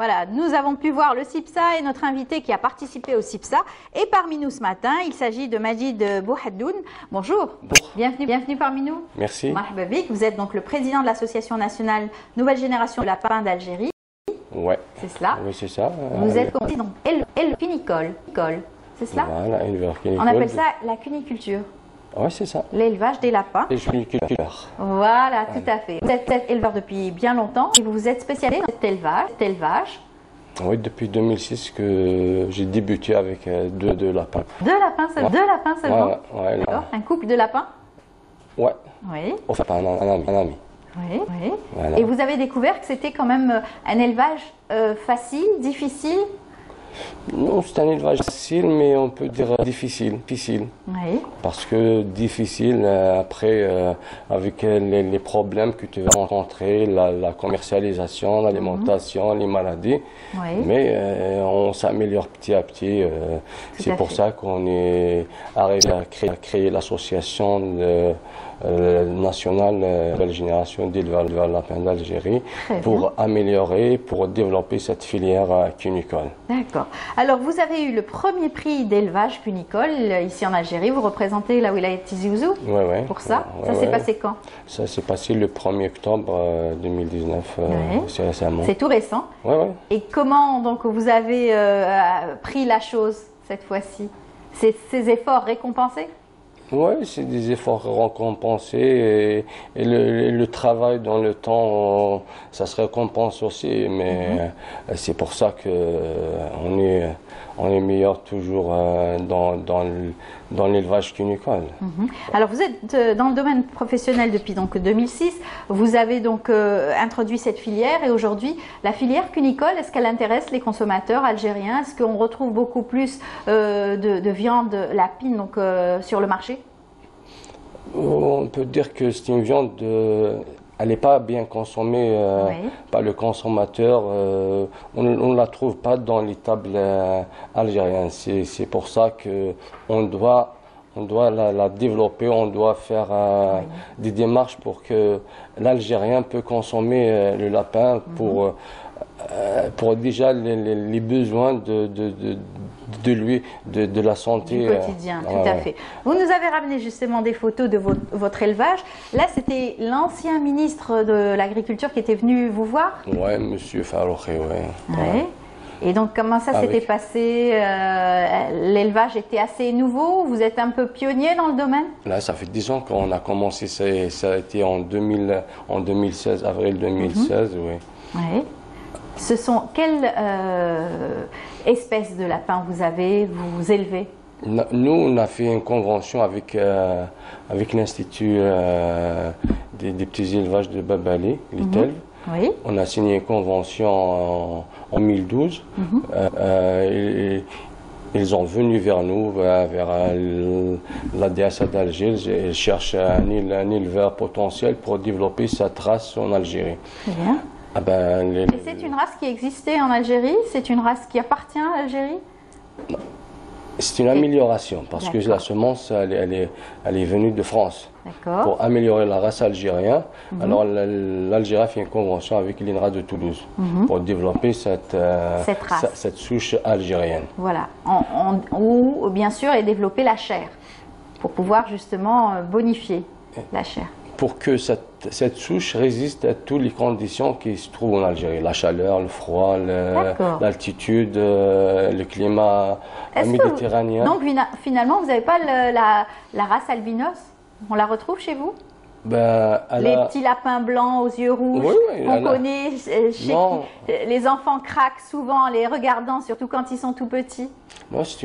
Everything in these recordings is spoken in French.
Voilà, nous avons pu voir le CIPSA et notre invité qui a participé au CIPSA. Et parmi nous ce matin, il s'agit de Majid Bouhaddoun. Bonjour. Bienvenue parmi nous. Merci. Marhaba bik. Vous êtes donc le président de l'association nationale Nouvelle Génération de Lapins d'Algérie. Ouais. C'est cela. Oui, c'est ça. Vous êtes donc éleveur cunicole. C'est cela. Voilà, éleveur cunicole. On appelle ça la cuniculture. Oui, c'est ça. L'élevage des lapins. Et cuniculteur. Voilà, tout à fait. Vous êtes éleveur depuis bien longtemps et vous vous êtes spécialisé dans cet élevage. Oui, depuis 2006 que j'ai débuté avec deux lapins. Deux lapins seulement. Ouais, D'accord. Un couple de lapins. Ouais. Oui. Enfin, un ami. Oui. Voilà. Et vous avez découvert que c'était quand même un élevage facile, difficile? Non, c'est un élevage facile, mais on peut dire difficile. Oui. Parce que difficile, après, avec les problèmes que tu vas rencontrer, la commercialisation, l'alimentation, les maladies. Oui. Mais on s'améliore petit à petit. C'est pour ça qu'on est arrivé à créer l'association nationale Nouvelle Génération d'éleveurs lapins d'Algérie pour améliorer, pour développer cette filière cunicole. D'accord. Alors, vous avez eu le premier prix d'élevage cunicole ici en Algérie. Vous représentez la wilaya de Tizi Ouzou. Ouais. Pour ça, ouais, ça s'est passé quand? Ça s'est passé le 1er octobre 2019, c'est récemment. C'est tout récent. Ouais. Et comment donc vous avez pris la chose cette fois-ci? Ces efforts récompensés? Oui, c'est des efforts récompensés et le travail dans le temps, ça se récompense aussi, mais c'est pour ça qu'on est meilleur toujours dans l'élevage cunicole. Alors vous êtes dans le domaine professionnel depuis donc 2006, vous avez donc introduit cette filière et aujourd'hui la filière cunicole, est-ce qu'elle intéresse les consommateurs algériens? Est-ce qu'on retrouve beaucoup plus de viande lapine donc, sur le marché? On peut dire que c'est une viande, elle n'est pas bien consommée par le consommateur. On ne la trouve pas dans les tables algériennes. C'est pour ça qu'on doit la développer, on doit faire des démarches pour que l'Algérien peut consommer le lapin pour déjà les besoins de lui, de la santé. Du quotidien, tout à fait. Vous nous avez ramené justement des photos de votre élevage. Là, c'était l'ancien ministre de l'Agriculture qui était venu vous voir? Oui, monsieur Farouchi, oui. Et donc, comment ça s'était passé? L'élevage était assez nouveau? Vous êtes un peu pionnier dans le domaine? Là, ça fait 10 ans qu'on a commencé. Ça a été en 2016, avril 2016, Oui. Ce sont quelles espèces de lapins vous élevez? Nous, on a fait une convention avec l'Institut des petits élevages de Babali, l'ITEL. Oui. On a signé une convention en 2012. Ils sont venus vers nous, vers la DSA d'Alger. Ils cherchent un éleveur potentiel pour développer cette race en Algérie. Très bien. Et c'est une race qui existait en Algérie? C'est une race qui appartient à l'Algérie? C'est une amélioration parce que la semence, elle est venue de France. Pour améliorer la race algérienne. Alors l'Algérie a fait une convention avec l'INRA de Toulouse pour développer cette souche algérienne. Voilà, ou bien sûr et développer la chair pour pouvoir justement bonifier la chair. Pour que cette souche résiste à toutes les conditions qui se trouvent en Algérie. La chaleur, le froid, l'altitude, le climat méditerranéen. Donc finalement, vous n'avez pas la race albinos? On la retrouve chez vous? Les petits lapins blancs aux yeux rouges, on connaît, les enfants craquent souvent en les regardant, surtout quand ils sont tout petits. Non, c'est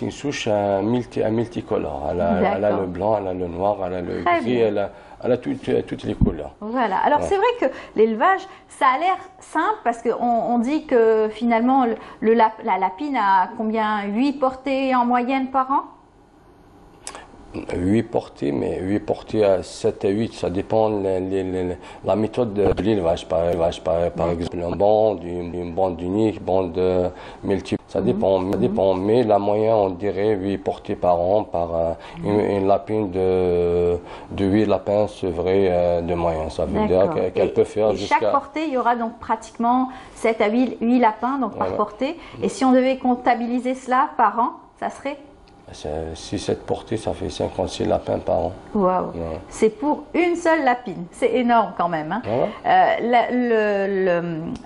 une souche multicolore. Elle a le blanc, elle a le noir, elle a le gris, elle a toutes les couleurs. Voilà. Alors c'est vrai que l'élevage, ça a l'air simple parce qu'on dit que finalement la lapine a combien? 8 portées en moyenne par an? 8 portées, mais 8 portées à 7 à 8, ça dépend de la méthode de l'élevage. Par exemple, une bande unique, bande multiple, ça dépend. Mais la moyenne, on dirait 8 portées par an, par une lapine de 8 lapins sevrés de moyenne. Ça veut dire qu'elle peut faire jusqu'à... Chaque portée, il y aura donc pratiquement 7 à 8 lapins donc par portée. Et si on devait comptabiliser cela par an, ça serait? Si cette portée, ça fait 56 lapins par an. Waouh! Ouais. C'est pour une seule lapine. C'est énorme quand même. Hein. Ouais.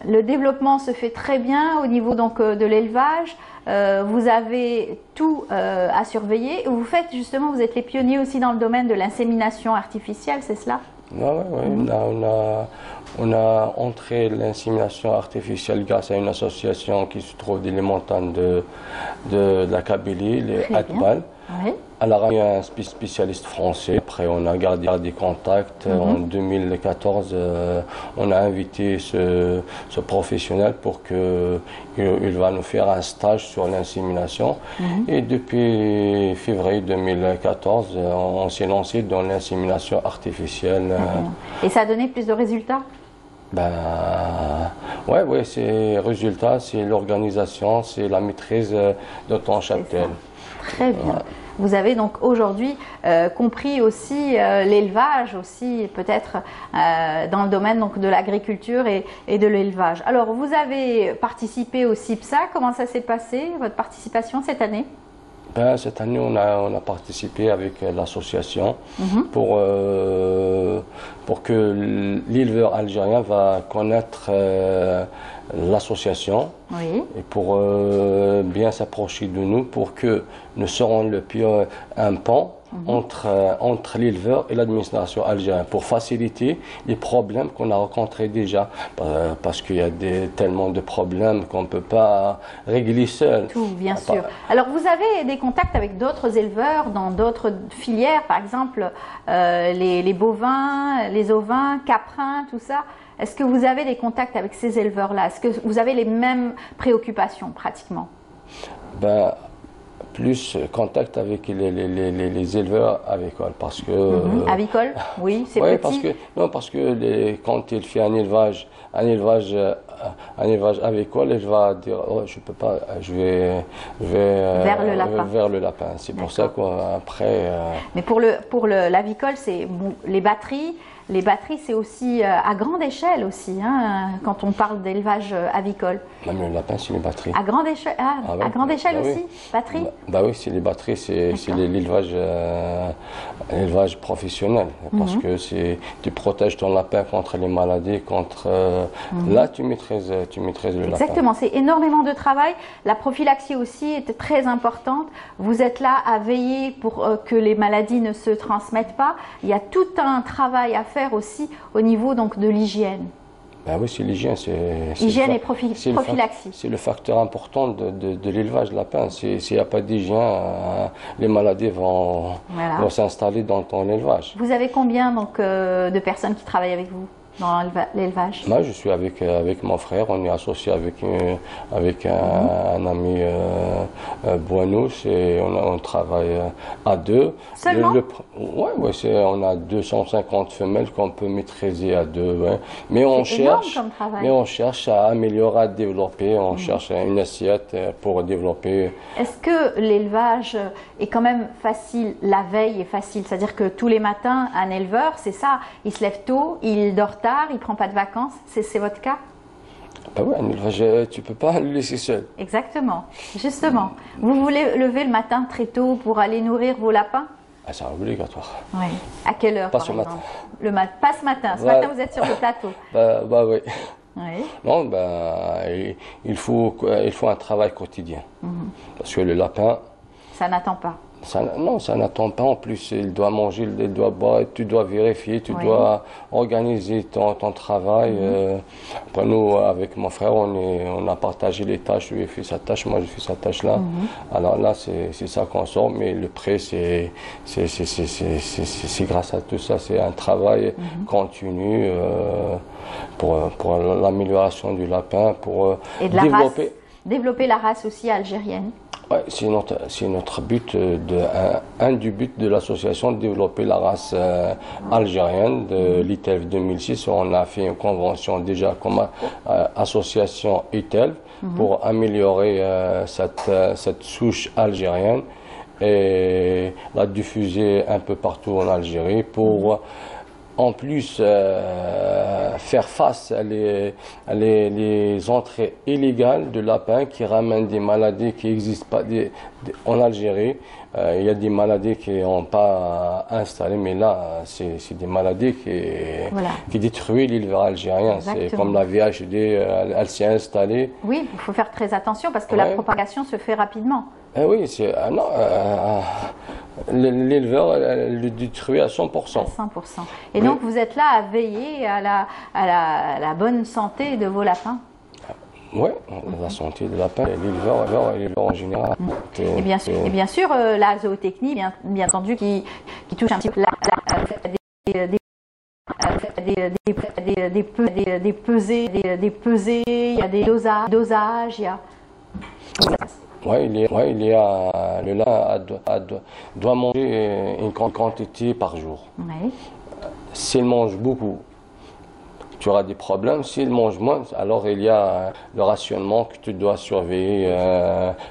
Le développement se fait très bien au niveau donc de l'élevage. Vous avez tout à surveiller. Vous faites justement, vous êtes les pionniers aussi dans le domaine de l'insémination artificielle, c'est cela? On a entré l'insémination artificielle grâce à une association qui se trouve dans les montagnes de la Kabylie, les Atbal. Oui. Elle a ramené un spécialiste français. Après, on a gardé des contacts. En 2014, on a invité ce professionnel pour qu'il va nous faire un stage sur l'insémination. Et depuis février 2014, on s'est lancé dans l'insémination artificielle. Et ça a donné plus de résultats? Ouais, c'est résultat, c'est l'organisation, c'est la maîtrise de ton cheptel. Très bien. Vous avez donc aujourd'hui compris aussi l'élevage, aussi peut-être dans le domaine donc, de l'agriculture et de l'élevage. Alors, vous avez participé au CIPSA. Comment ça s'est passé, votre participation cette année? Cette année, on a participé avec l'association pour que l'éleveur algérien va connaître l'association et pour bien s'approcher de nous, pour que nous serons un pont entre l'éleveur et l'administration algérienne, pour faciliter les problèmes qu'on a rencontrés déjà, parce qu'il y a tellement de problèmes qu'on ne peut pas régler seul. Tout, bien sûr. Alors, vous avez des contacts avec d'autres éleveurs dans d'autres filières, par exemple les bovins, les ovins, caprins, tout ça. Est-ce que vous avez des contacts avec ces éleveurs-là? Est-ce que vous avez les mêmes préoccupations pratiquement? Plus contact avec les éleveurs avicoles, parce que... Avicoles, oui, c'est petit. Parce que quand il fait un élevage avicole, il va dire je peux pas, je vais vers le lapin. C'est pour ça qu'après... Mais pour l'avicole, c'est les batteries. Les batteries, c'est aussi à grande échelle aussi, hein, quand on parle d'élevage avicole. Même le lapin, c'est les batteries. À grande échelle, à grande échelle aussi, batterie. Oui, c'est les batteries, c'est l'élevage professionnel, parce que tu protèges ton lapin contre les maladies, là tu maîtrises le lapin. Exactement, c'est énormément de travail. La prophylaxie aussi est très importante. Vous êtes là à veiller pour que les maladies ne se transmettent pas. Il y a tout un travail à faire aussi au niveau donc de l'hygiène. Oui, c'est l'hygiène. Hygiène et prophylaxie. C'est le facteur important de l'élevage lapin. S'il n'y a pas d'hygiène, les maladies vont s'installer dans ton élevage. Vous avez combien donc de personnes qui travaillent avec vous dans l'élevage? Moi, je suis avec mon frère. On est associé avec un ami Boinous, et on travaille à deux. Seulement? On a 250 femelles qu'on peut maîtriser à deux. Ouais. Mais on cherche à améliorer, à développer. On cherche une assiette pour développer. Est-ce que l'élevage est quand même facile? La veille est facile, c'est-à-dire que tous les matins, un éleveur, c'est ça, il se lève tôt, il dort tard, il ne prend pas de vacances, c'est votre cas? Oui, un élevage, tu ne peux pas le laisser seul. Exactement, justement. Vous voulez lever le matin très tôt pour aller nourrir vos lapins? C'est obligatoire. Oui. À quelle heure? Pas ce matin. Pas ce matin. Ce matin, vous êtes sur le plateau. Oui. Oui. Non, il faut un travail quotidien. Parce que le lapin... Ça n'attend pas. Ça n'attend pas. En plus, il doit manger, il doit boire, tu dois vérifier, tu dois organiser ton travail. Après, nous, avec mon frère, on a partagé les tâches. Lui, il fait sa tâche, moi, je fais sa tâche là. Alors là, c'est ça qu'on sort. Mais le prêt, c'est grâce à tout ça. C'est un travail continu pour l'amélioration du lapin, pour développer la race aussi algérienne. Ouais, c'est notre but, un du but de l'association, de développer la race algérienne de l'ITELV 2006. On a fait une convention déjà comme association ITELV pour améliorer cette souche algérienne et la diffuser un peu partout en Algérie pour en plus faire face à les entrées illégales de lapins qui ramènent des maladies qui n'existent pas en Algérie. Il y a des maladies qui n'ont pas installé, mais là, c'est des maladies qui détruisent l'éleveur algérien. C'est comme la VHD, elle s'est installée. Oui, il faut faire très attention parce que la propagation se fait rapidement. Oui, l'éleveur le détruit à 100%. À 100%. Et donc, vous êtes là à veiller à la bonne santé de vos lapins? Oui, la santé des lapins, l'éleveur en général. Et bien sûr, la zootechnie, bien entendu, qui touche un petit peu des pesées, il y a des dosages, il y a... Oui, le lapin doit manger une grande quantité par jour. Oui. S'il mange beaucoup, tu auras des problèmes. S'il mange moins, alors il y a le rationnement que tu dois surveiller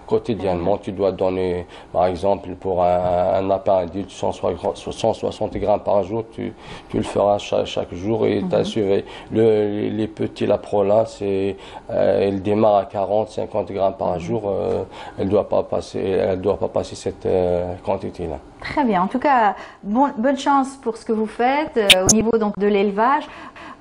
quotidiennement. Tu dois donner, par exemple, pour un lapin adulte, 160 grammes par jour, tu le feras chaque jour et tu as surveillé. Les petits laprolas, ils démarrent à 40-50 grammes par jour. Elle ne doit pas passer cette quantité-là. Très bien. En tout cas, bonne chance pour ce que vous faites au niveau donc de l'élevage.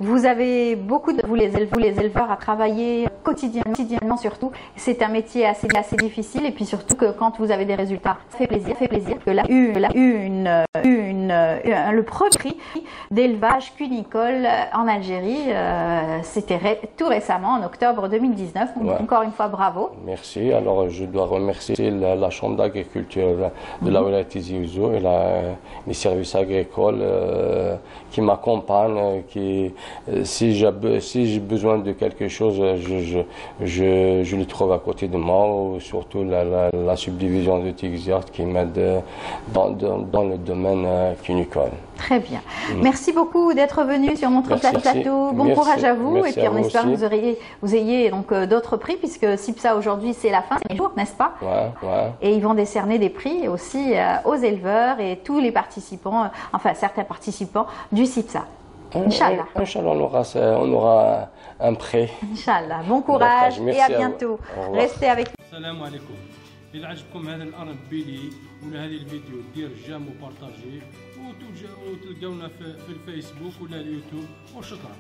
Vous avez beaucoup vous les éleveurs à travailler quotidiennement surtout. C'est un métier assez difficile et puis surtout que quand vous avez des résultats, ça fait plaisir. Que là, le premier prix d'élevage cunicole en Algérie, c'était tout récemment en octobre 2019. Donc, encore une fois, bravo. Merci. Alors je dois remercier la Chambre d'agriculture de la Wilaya Tizi Ouzou et les services agricoles qui m'accompagnent, si j'ai besoin de quelque chose, je le trouve à côté de moi, ou surtout la subdivision de Tigziart qui m'aide dans le domaine cunicole. Très bien. Merci beaucoup d'être venu sur notre plateau. Bon courage à vous et puis on espère que vous ayez donc d'autres prix puisque CIPSA aujourd'hui c'est la fin des jours, n'est-ce pas? Et ils vont décerner des prix aussi aux éleveurs et tous les participants, enfin certains participants du CIPSA. Inch'Allah. Inch'Allah, on aura un prêt. Inch'Allah. Bon courage et à bientôt. Restez avec nous. Salam alaikum. إذا عجبكم هذا الأرن بيلي ولا هذه الفيديو دير جيم وبارطاجيه وتلقاونا في الفيسبوك ولا اليوتيوب وشكرا.